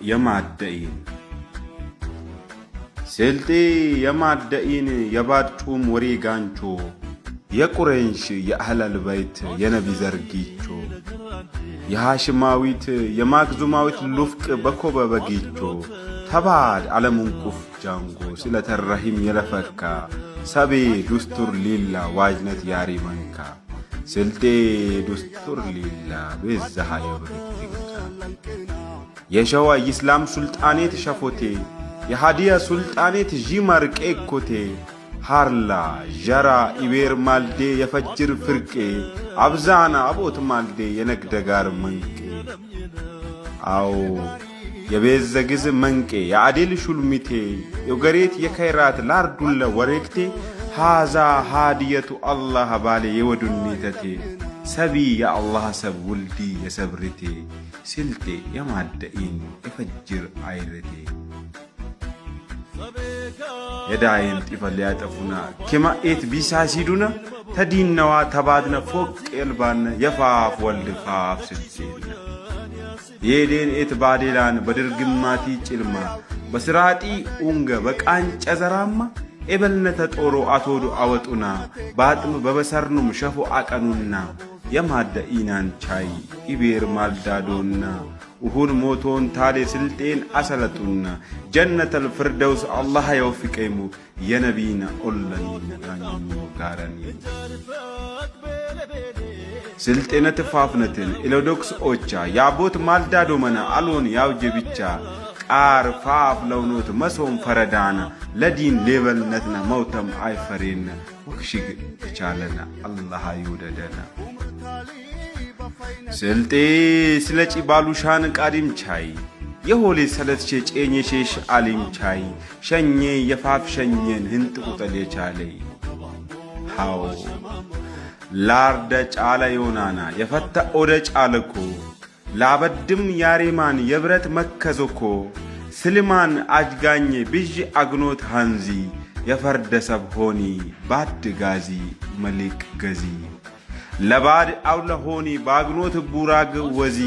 የማደኢን ስልጤ የማደኢን የባርጩም ወሬ ጋንቾ የቁረንሽ የአህለል በይት የነቢ ዘርጊቾ የሃሽማዊት የማክዙማዊት ሉፍቅ በኮበ በጊቾ ተባድ ዓለሙን ቁፍ ጃንጎ ስለተረሂም የለፈካ ሰቤ ዱስቱር ሊላ ዋጅነት ያሪ መንካ ስልጤ ዱስቱር ሊላ በዛሃ የብርክቲንካ የሸዋ ኢስላም ሱልጣኔት ሸፎቴ የሃዲያ ሱልጣኔት ጂማርቄ ኮቴ ሃርላ ጀራ ኢቤር ማልዴ የፈጅር ፍርቄ አብዛና አቦት ማልዴ የነግደጋር መንቄ አው የቤዘግዝ መንቄ የአዴል ሹልሚቴ የገሬት የከይራት ላርዱለ ወሬክቴ ሃዛ ሃዲየቱ አላህ ባለ የወዱኒተቴ ሰቢ የአላህ ሰብ ውልዲ የሰብርቴ ስልጤ የማደኢን የፈጅር አይረቴ የዳይን ጢፈል ያጠፉና ከማኤት ቢሳሲዱና ተዲነዋ ተባድነ ፎቅ የልባነ የፋፍ ወልድ ፋፍ ስልጤና የዴን ኤት ባዴላን በድርግማቲ ጭልማ በስራጢ ኡንገ በቃንጨ ዘራማ ኤበልነተ ጦሮ አቶዱ አወጡና ባጥም በበሰርኑም ሸፉ አቀኑና የማደኢናን ቻይ ኢቤር ማልዳዶና ውሁን ሞቶን ታሌ ስልጤን አሰለጡና ጀነተል ፍርደውስ አላህ የወፍቀይሙ የነቢና ኦለኒ ያኙ ጋረኒ ስልጤነት ፋፍነትን ኢሎዶክስ ኦቻ ያቦት ማልዳዶ መና አሎን ያውጀ ብቻ ቃር ፋፍ ለውኖት መሶም ፈረዳና ለዲን ሌበልነትና መውተም አይፈሬና ወክሽግ ተቻለና አላህ ይወደደና ስልጤ ስለጪ ባሉሻን ቃዲም ቻይ የሆሌ ሰለትቼ ጨኘሼሽ አሊም ቻይ ሸኘ የፋፍ ሸኘን ህንጥ ቁጠል የቻለይ ሃው ላርደ ጫለ ዮናና የፈታ ኦደ ጫለኮ ላበድም ያሬማን የብረት መከዞኮ ስልማን አጅጋኘ ብዥ አግኖት ሃንዚ የፈርደሰብ ሆኒ ባድ ጋዚ መሊክ ገዚ ለባድ አውለ ሆኒ ባግኖት ቡራግ ወዚ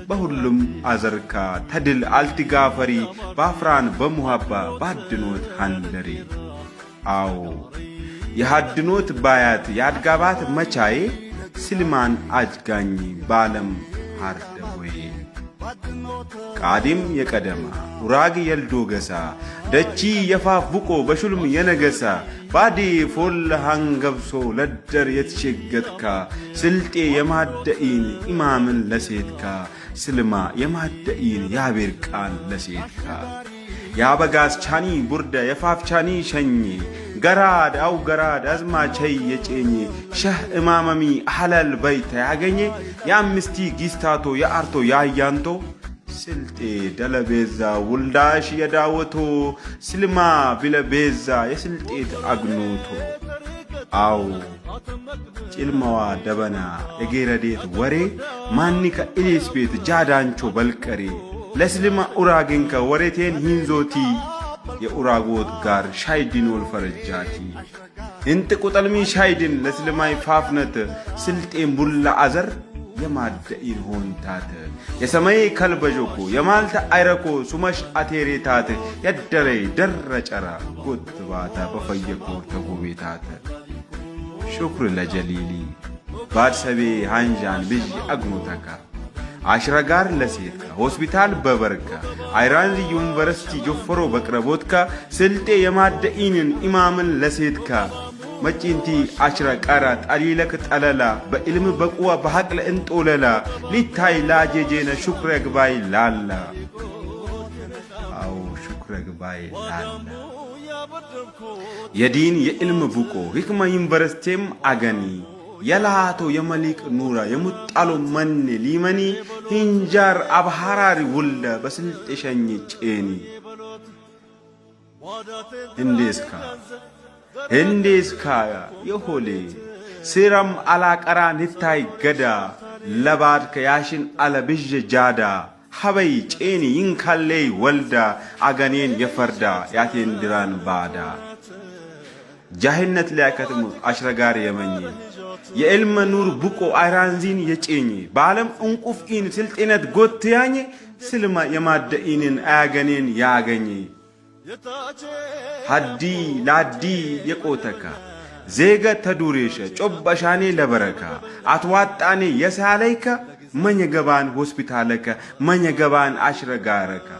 በሁሉም አዘርካ ተድል አልትጋፈሪ ባፍራን በሙሃባ ባድኖት ሃንደሪ አው የሃድኖት ባያት ያድጋባት መቻዬ ስልማን አጅጋኝ ባለም ሃርደወይ ቃዲም የቀደማ ኡራግ የልዶ ገሳ ደቺ የፋፍ ቡቆ በሹልም የነገሳ ባዲ ፎል ሃንገብሶ ለደር የትሸገትካ ስልጤ የማደኢን ኢማምን ለሴትካ ስልማ የማደኢን ያቤር ቃል ለሴትካ ያበጋስ ቻኒ ቡርዳ የፋፍ ቻኒ ሸኜ ገራድ አው ገራድ አዝማቸይ የጨኘ ሸህ እማመሚ አህለል በይተ ያገኘ ያምስቲ ጊስታቶ የአርቶ ያያንቶ ስልጤ ደለቤዛ ውልዳሽ የዳወቶ ስልማ ቢለቤዛ የስልጤት አግኖቶ አው ጭልማዋ ደበና የጌረዴት ወሬ ማኒከ ኢሊስ ቤት ጃዳንቾ በልቀሬ ለስልማ ኡራግንከ ወሬቴን ሂንዞቲ የኡራጎት ጋር ሻይዲን ወልፈረጃቲ እንት ቁጠልሚ ሻይዲን ለስልማይ ፋፍነት ስልጤን ቡላ አዘር የማደኢን ሆንታት የሰማይ ከልበጆኮ የማልተ አይረኮ ሱመሽ አቴሬታት የደረይ ደረጨራ ጎትባታ በፈየኮ ተጎቤታት ሹክር ለጀሊሊ ባድሰቤ ሃንጃን ብዥ አግኖታካ አሽረጋር ለሴትካ ሆስፒታል በበርካ አይራንዚ ዩኒቨርሲቲ ጆፈሮ በቅረቦትካ ስልጤ የማደኢንን ኢማምን ለሴትካ መጪንቲ አሽረ ቀራ ጣሊለክ ጠለላ በኢልም በቁዋ በሐቅለ እንጦለላ ሊታይ ላጄጄነ ሹክረ ግባይ ላላ አው ሹክረ ግባይ ላላ የዲን የኢልም ቡቆ ህክማ ዩኒቨርሲቲም አገኒ የላቶ የመሊክ ኑራ የሙጣሎ መኔ ሊመኒ ሂንጃር አብሃራሪ ውለ በስልጤ ሸኝ ጬኒ እንዴስካ የሆሌ ሲራም አላቀራ ንታይ ገዳ ለባድ ከያሽን አለብዥ ጃዳ ሀበይ ጬኒ ይንካሌይ ወልዳ አገኔን የፈርዳ ያቴንድራን ባዳ ጃህነት ሊያከትሙ አሽረጋር የመኝ የዕልመ ኑር ቡቆ አይራንዚን የጨኝ በዓለም እንቁፍ ኢን ስልጤነት ጎትያኝ ስልማ የማደኢንን አያገኔን ያገኘ ሀዲ ላዲ የቆተካ ዜገ ተዱሬሸ ጮበሻኔ ለበረካ አትዋጣኔ የሳለይከ መኘገባን ሆስፒታለከ መኘገባን አሽረጋረካ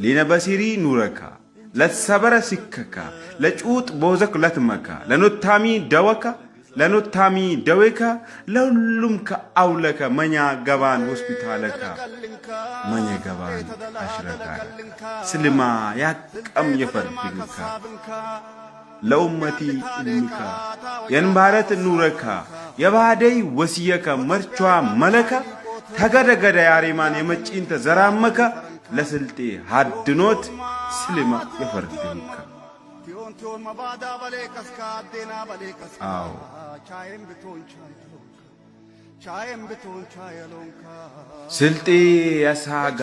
ሊነበሲሪ ኑረካ ለተሰበረ ሲከካ ለጩጥ ቦዘክ ለትመካ ለኖታሚ ደወካ ለኖታሚ ደዌካ ለሁሉም ከአውለከ መኛ ገባን ሆስፒታለካ መኘ ገባን አሽረጋረ ስልማ ያቀም የፈርድንካ ለኡመቲ ኢልሚካ የንባረት ኑረካ የባደይ ወስየከ መርቿ መለካ ተገደገደ ያሬማን የመጪንተ ዘራመካ ለስልጤ ሀድኖት ስልማ የፈርድንካ አዎ ስልጤ የሳጋ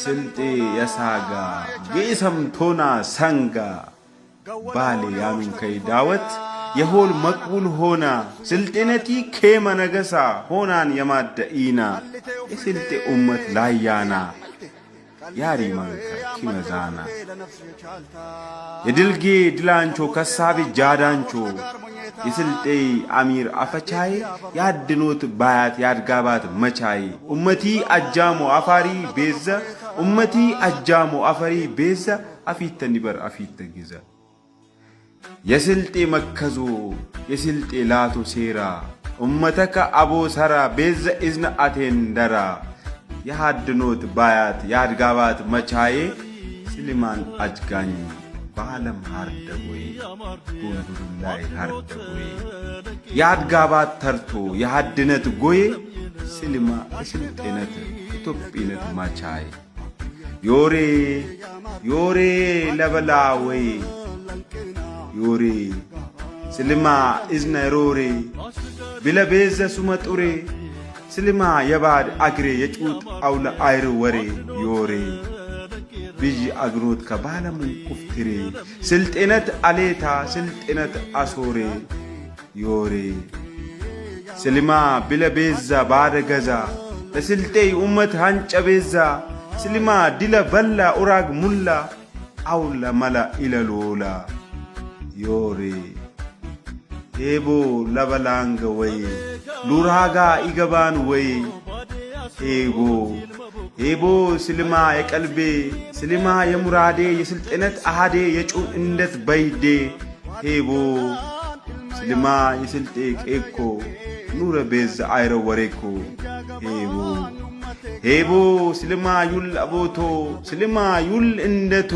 ስልጤ የሳጋ ጌሰምቶና ሰንጋ ባሌ ያሚን ከይ ዳወት የሆል መቅቡል ሆና ስልጤነቲ ኬመ ነገሳ ሆናን የማደኢና የስልጤ ኡመት ላያና ያሪማን ከኪመዛና የድልጌ ድላንቾ ከሳቢ ጃዳንቾ የስልጤ አሚር አፈቻይ ያድኖት ባያት ያድጋባት መቻይ ኡመቲ አጃሞ አፋሪ ቤዛ ኡመቲ አጃሞ አፈሪ ቤዛ አፊተን ይበር አፊተ ጊዜ የስልጤ መከዞ የስልጤ ላቶ ሴራ ኡመተከ አቦ ሰራ ቤዘ ኢዝነ አቴንደራ የሃድኖት ባያት ያድጋባት መቻዬ ስሊማን አጅጋኝ በዓለም ሃርደጎይ ዱንዱም ላይ ሃርደጎይ ያድጋባት ተርቶ የሃድነት ጎዬ ስሊማ የስልጤነት ኢትዮጵይነት መቻዬ ዮሬ ዮሬ ለበላወይ ዮሬ ስልማ ኢዝነ ሮሬ ቢለቤዘ ሱመጡሬ ስልማ የባድ አግሬ የጩጥ አውለ አይር ወሬ ዮሬ ቢጂ አግሮት ከባለሙ ኩፍትሬ ስልጤነት አሌታ ስልጤነት አሶሬ ዮሬ ስልማ ቢለቤዛ ባደ ገዛ ለስልጤ ኡመት ሃንጨ ቤዛ ስልማ ዲለ በላ ኡራግ ሙላ አውለ መላ ኢለሎላ ዮሬ ሄቦ ለበላንገ ወይ ሉራጋ ኢገባን ወይ ሄቦ ሄቦ ስልማ የቀልቤ ስልማ የሙራዴ የስልጤነት አሃዴ የጩን እንደት በይዴ ሄቦ ስልማ የስልጤ ቄኮ ኑረ ቤዝ አይረ ወሬኮ ሄቦ ሄቦ ስልማ ዩል አቦቶ ስልማ ዩል እንደቶ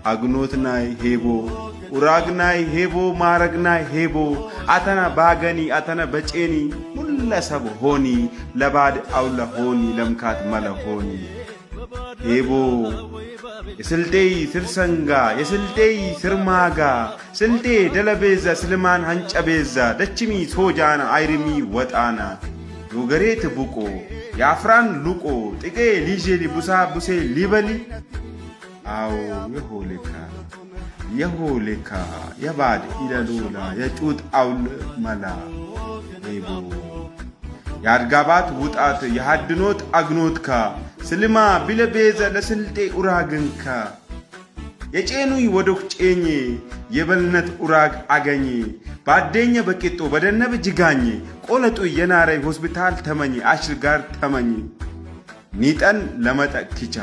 አግኖትናይ ሄቦ ኡራግናይ ሄቦ ማረግናይ ሄቦ አተና ባገኒ አተና በጨኒ ሁለሰብ ሆኒ ለባድ አውለ ሆኒ ለምካት መለ ሆኒ ሄቦ የስልጤይ ስርሰንጋ የስልጤይ ስርማጋ ስልጤ ደለቤዛ ስልማን ሃንጨቤዛ ደችሚ ሶጃና አይርሚ ወጣና ዮገሬት ቡቆ የአፍራን ሉቆ ጥቄ ሊጄ ሊቡሳ ቡሴ ሊበሊ አዎ የሆሌካ የሆሌካ የባድ ኢለሉላ የጩጥ አውል መላ ሄቦ ያድጋባት ውጣት የሃድኖት አግኖትካ ስልማ ቢለቤዘ ለስልጤ ኡራግንካ የጨኑይ ወዶክ ጨኜ የበልነት ኡራግ አገኘ ባደኘ በቂጦ በደነብ ጅጋኝ ቆለጡ የናረይ ሆስፒታል ተመኝ አሽርጋር ተመኝ ኒጠን ለመጠክቻ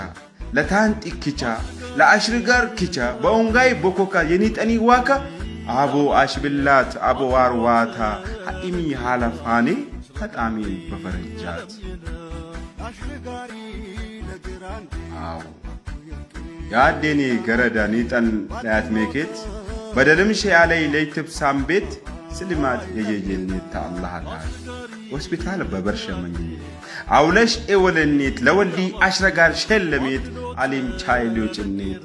ለታንጥ ኪቻ ለአሽርጋር ኪቻ በኦንጋይ ቦኮካ የኒጠኒ ዋካ አቦ አሽብላት አቦ ዋርዋታ ሀኢሚ ሃላፋኔ ተጣሚ በፈረጃት አዎ ያዴኔ ገረዳ ኒጠን ላያት ሜኬት በደልምሽ ያለይ ለይትብ ሳምቤት ስልማት የየየልኔት አላህታ ሆስፒታል በበርሸመኝ አውለሽ ኤወለኔት ለወልዲ አሽረጋር ሸለሜት አሊም ቻይሎጭኔት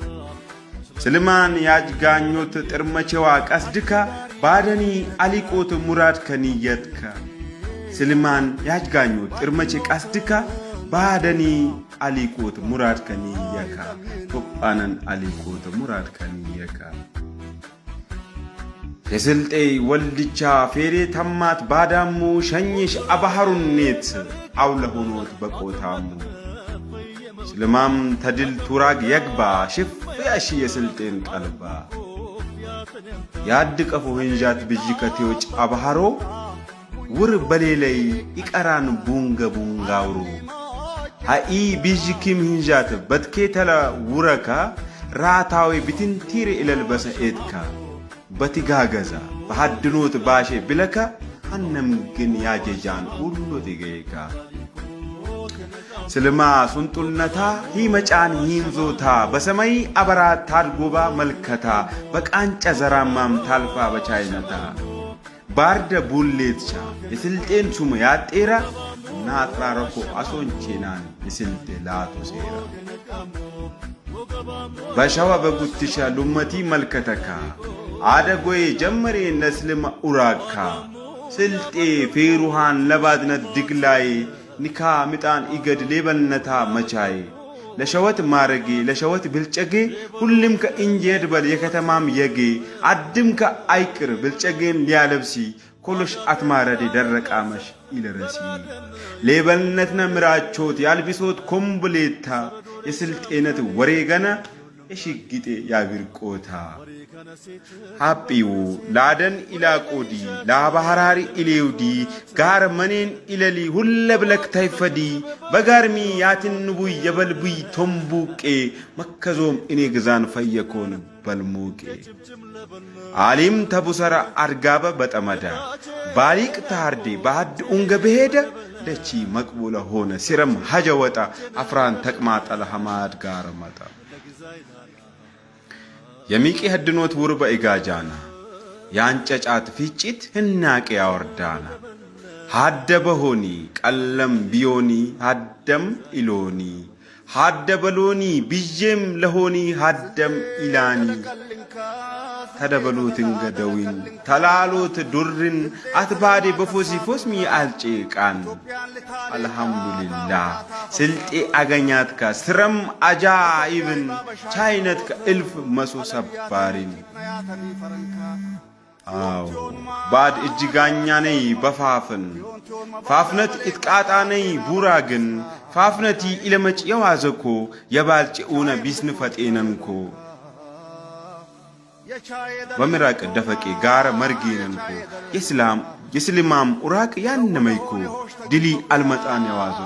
ስልማን ያጅጋኞት ጥርመቼዋ ቀስድካ ባደኒ አሊቆት ሙራድ ከኒየትካ ስልማን ያጅጋኞት ጥርመቼ ቀስድካ ባደኒ አሊቆት ሙራድ ከኒየካ ቶጳነን አሊቆት ሙራድ ከኒየካ የስልጤ ወልድቻ ፌሬ ተማት ባዳሙ ሸኝሽ አባህሩኔት አውለሆኖት በቆታሙ ስልማም ተድል ቱራግ የግባ ሽፍያሽ የስልጤን ቀልባ ያድቀፉ ህንጃት ብጅከቴዎች አባህሮ ውር በሌለይ ይቀራን ቡንጋውሩ ሃኢ ብጅኪም ህንጃት በትኬተለ ውረካ ራታዊ ብትንቲር ኢለልበሰ ኤትካ በትጋገዛ በሐድኖት ባሼ ብለካ አነም ግን ያጀጃን ሁሉ ትገይካ ስልማ ሱንጡልነታ ሂመጫን ሂምዞታ በሰማይ አበራት ታድጎባ መልከታ በቃንጨ ዘራማም ታልፋ በቻይነታ ባርደ ቡሌትቻ የስልጤን ሱም ያጤራ ናጥራረኮ አሶንቼናን የስልጤ ላቶ ሴራ በሸዋ በጉትሻ ሉመቲ መልከተካ አደጎይ ጀመሬ ነስልማ ኡራካ ስልጤ ፌሩሃን ለባድነት ድግላይ ኒካ ምጣን ኢገድ ሌበልነታ መቻይ ለሸወት ማረጌ ለሸወት ብልጨጌ ሁሉም ከእንጀድ በል የከተማም የጌ አድም ከአይቅር ብልጨጌን ሊያለብሲ ኮሎሽ አትማረዴ ደረቃመሽ ኢለረሲ ሌበልነትነ ምራቾት ያልቢሶት ኮምብሌታ የስልጤነት ወሬ ገና እሽግጤ ያብርቆታ ሃጲው ላደን ኢላቆዲ ላባህራሪ ኢሌውዲ ጋር መኔን ኢለሊ ሁለ ብለክ ታይፈዲ በጋርሚ ያትንቡይ የበልቡይ ቶምቡቄ መከዞም እኔ ግዛን ፈየኮን በልሙቄ አሊም ተቡሰራ አርጋበ በጠመዳ ባሊቅ ታርዴ ባድ ኡንገ በሄደ ደቺ መቅቡለ ሆነ ሲረም ሀጀ ወጣ አፍራን ተቅማጠለ ሐማድ ጋር መጣ የሚቂ ህድኖት ውር በኢጋጃና ያንጨጫት ፍጭት ህናቄ ያወርዳና ሃደበሆኒ ቀለም ቢዮኒ ሃደም ኢሎኒ ሃደበሎኒ ቢጀም ለሆኒ ሃደም ኢላኒ ተደበሉት እንገደዊን ተላሎት ዱርን አትባዴ በፎሲፎስ ሚ አልጪቃን አልহামዱሊላህ ስልጤ አገኛትካ ስረም አጃኢብን ቻይነትካ እልፍ መሶ ሰባሪን አው ባድ እጅጋኛ ነይ በፋፍን ፋፍነት ኢትቃጣ ነይ ቡራግን ፋፍነቲ ኢለመጭ የዋዘኮ የባልጭኡነ ቢስን ፈጤነንኮ በምራቅ ደፈቄ ጋር መርጌነንኮ የስልማም ኡራቅ ያነመይኮ ድሊ አልመጣን ያዋዙ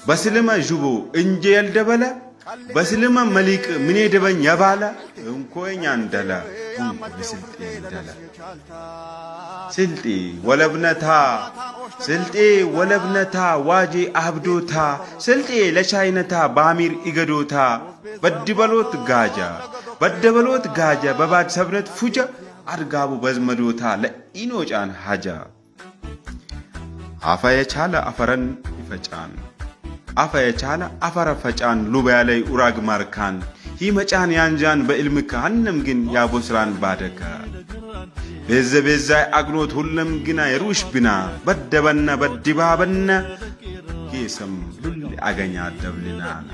በስልማ ጁቦ እንጀ ያልደበለ በስልማ መሊቅ ምን ደበኝ ያባለ እንኮኛ እንደላ እንኮ በስልጤ እንደላ ስልጤ ወለብነታ ዋጄ አብዶታ ስልጤ ለቻይነታ ባሚር ኢገዶታ በደበሎት ጋጃ በባድ ሰብነት ፉጃ አርጋቡ በዝመዶታ ለኢኖጫን ሀጃ አፈ የቻለ አፈረን ይፈጫን አፈ የቻለ አፈረ ፈጫን ሉባያ ላይ ኡራግ ማርካን ሂመጫን ያንጃን በኢልምካ አንም ግን ያቦስራን ባደካ በዘበዛይ አግኖት ሁሉም ግና የሩሽ ብና በደበና በድባበና ጌሰም ሉል አገኛ ደብልናና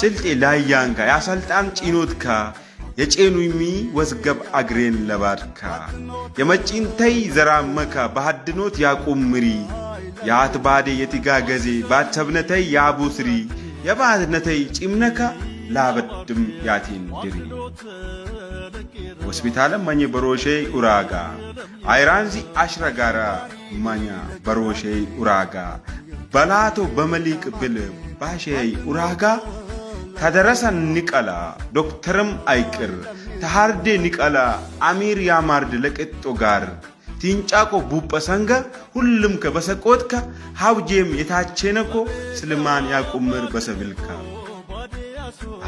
ስልጤ ላያንካ ያሰልጣን ጪኖትካ የጨኑሚ ወዝገብ አግሬን ለባድካ የመጪንተይ ዘራመካ በሐድኖት ያቆምሪ ያትባዴ የትጋገዜ ባተብነተይ ያቡስሪ የባድነተይ ጪምነካ ላበድም ያቲን ድሪ ሆስፒታለም ማኝ በሮሼ ኡራጋ አይራንዚ አሽረጋራ ማኛ በሮሼ ኡራጋ በላቶ በመሊቅ ብል ባሼ ኡራጋ ተደረሰን ንቀላ ዶክተርም አይቅር ተሃርዴ ንቀላ አሚር ያማርድ ለቅጦ ጋር ቲንጫቆ ቡጳሰንጋ ሁሉም ከበሰቆትካ ሀውጄም የታቸነኮ ስልማን ያቁምር በሰብልካ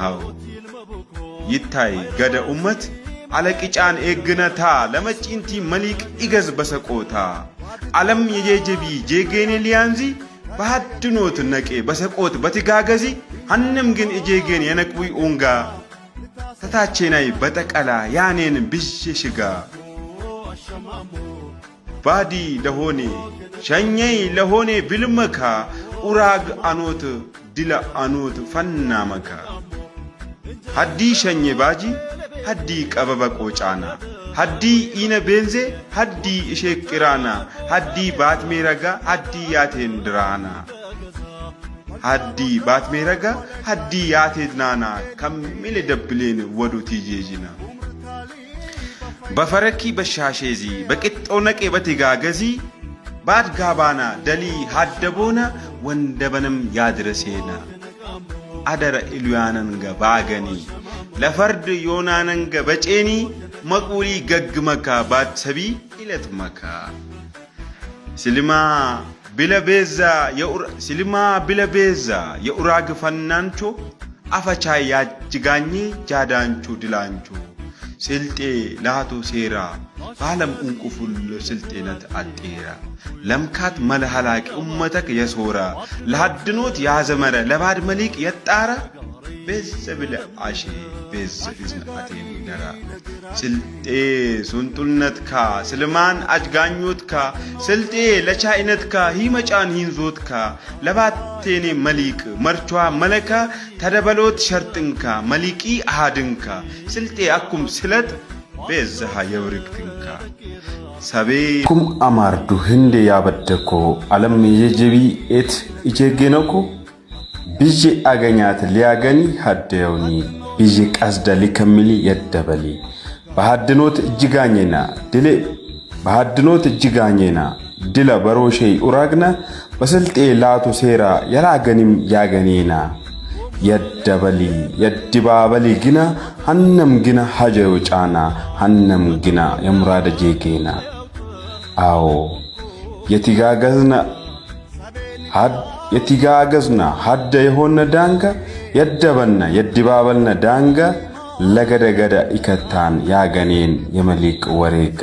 አው ይታይ ገደ ኡመት አለቂጫን ኤግነታ ለመጪንቲ መሊቅ ኢገዝ በሰቆታ ዓለም የጄጄቢ ጄጌኔ ሊያንዚ በሐድኖት ነቄ በሰቆት በትጋገዚ አንም ግን እጄጌን የነቅቡይ ኡንጋ ተታቼናይ በጠቀላ ያኔን ብሽሽጋ ባዲ ለሆኔ ሸኘይ ለሆኔ ብልመካ ኡራግ አኖት ድላ አኖት ፈናመካ ሀዲ ሸኘ ባጂ haddii qababa qoocaana haddii ina benze haddii isheeqiraana haddii baatmee ragaa haddii yaateen diraana haddii baatmee ragaa haddii yaateen naana kammile dabbileen waduutii jeejina bafarakii bashaasheezii baqixxoonaqee batigaagazii baat gaabaana dalii haddaboona wandabanam yaadiraseena adara ilyaananga baaganii lafard yoonaananga baceenii maqulii gaggmaka baat sabii ilatmaka silimaa bila beeza ya uraag fannaancho afachaa yaajjigaanyee jaadaancho dilaancho silxee laatu seeraa baalam unquful silxeenat axxeera lamkaat mala halaaq ummatak yasoora lahaddinoot yaazamara labaad maliiq yaxxaara beessa bila ashee beessa izna ateen dara silxee sunxulnatka silmaan ajgaanyotka silxee lachaa'inatka himacaan hinzootka labaateene maliiq marchwaa malaka tadabaloot sharxinka maliiqii ahaadinka silxee akkum silat beezzaha yawriktinka sabee kum amardu hinde yabaddako alam yejebii et ijegenako bije aganyat liagani haddewni bije qasda likamili yaddabali bahadnot ijiganyena dile bahadnot ijiganyena dila baroshey uragna basalte laatu seera yaraganim yaganina yaddabali yaddibabali gina hannam gina hajayo caana hannam gina yamurada jegena awo የቲጋገዝና ሀደ የሆነ ዳንጋ የደበና የድባበልና ዳንጋ ለገደገደ ኢከታን ያገኔን የመሊቅ ወሬጋ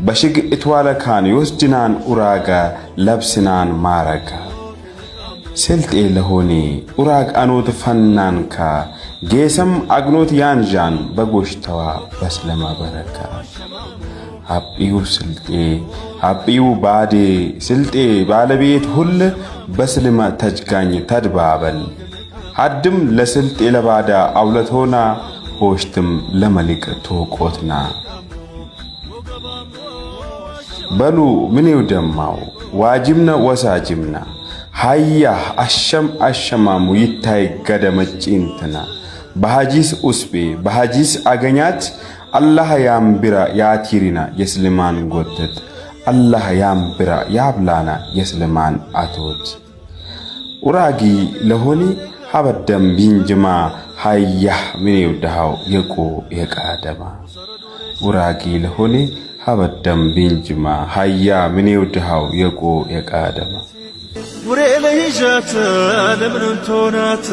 በሽግ ኢትዋለካን ይወስድናን ኡራጋ ለብስናን ማረጋ ስልጤ ለሆኔ ኡራግ አኖት ፈናንካ ጌሰም አግኖት ያንጃን በጎሽተዋ በስለማ በረካ አብዩ ስልጤ አብዩ ባዴ ስልጤ ባለቤት ሁሉ በስልማ ተጅጋኝ ተድባበል ሀድም ለስልጤ ለባዳ አውለቶና ሆሽትም ለመሊቅ ተቆጥና በሉ ምኔው ደማው ዋጅምና ወሳጅምና ሃያ አሸማሙ ይታይ ገደመጪንትና በሐጂስ ኡስቤ በሐጂስ አገኛት አላህ ያምብራ ያቲሪና የስልማን ጎተት አላህ ያምብራ ያብላና የስልማን አቶት ኡራጊ ለሆኒ ሀበደም ቢንጅማ ሃያ ምኔው ደሃው የቆ የቃደማ ኡራጊ ለሆኒ ሀበደም ቢንጅማ ሃያ ምኔው ደሃው የቆ የቃደማ ወሬ ለሂጃት ለምንቶናት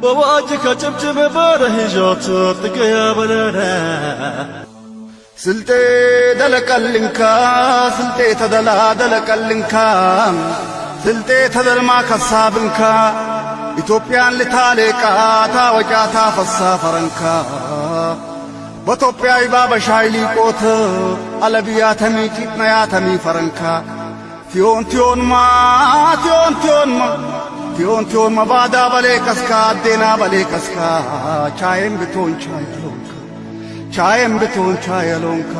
በዋጅ ከጭብጭብ በረሂጃት ጥገያ በለና ስልጤ ደለቀልንካ ስልጤ ተደላደለቀልንካ ስልጤ ተደልማ ከሳብንካ ኢትዮጵያን ልታሌቃ ታወጫታ ፈሳ ፈረንካ በኢትዮጵያ ይባበሻይ ሊቆት አለቢያ ተሚ ቂጥነያ ተሚ ፈረንካ ቲዮን ማ ባዳ በሌ ከስካ አዴና በሌ ከስካ ቻይም ብቶን ቻይሎንካ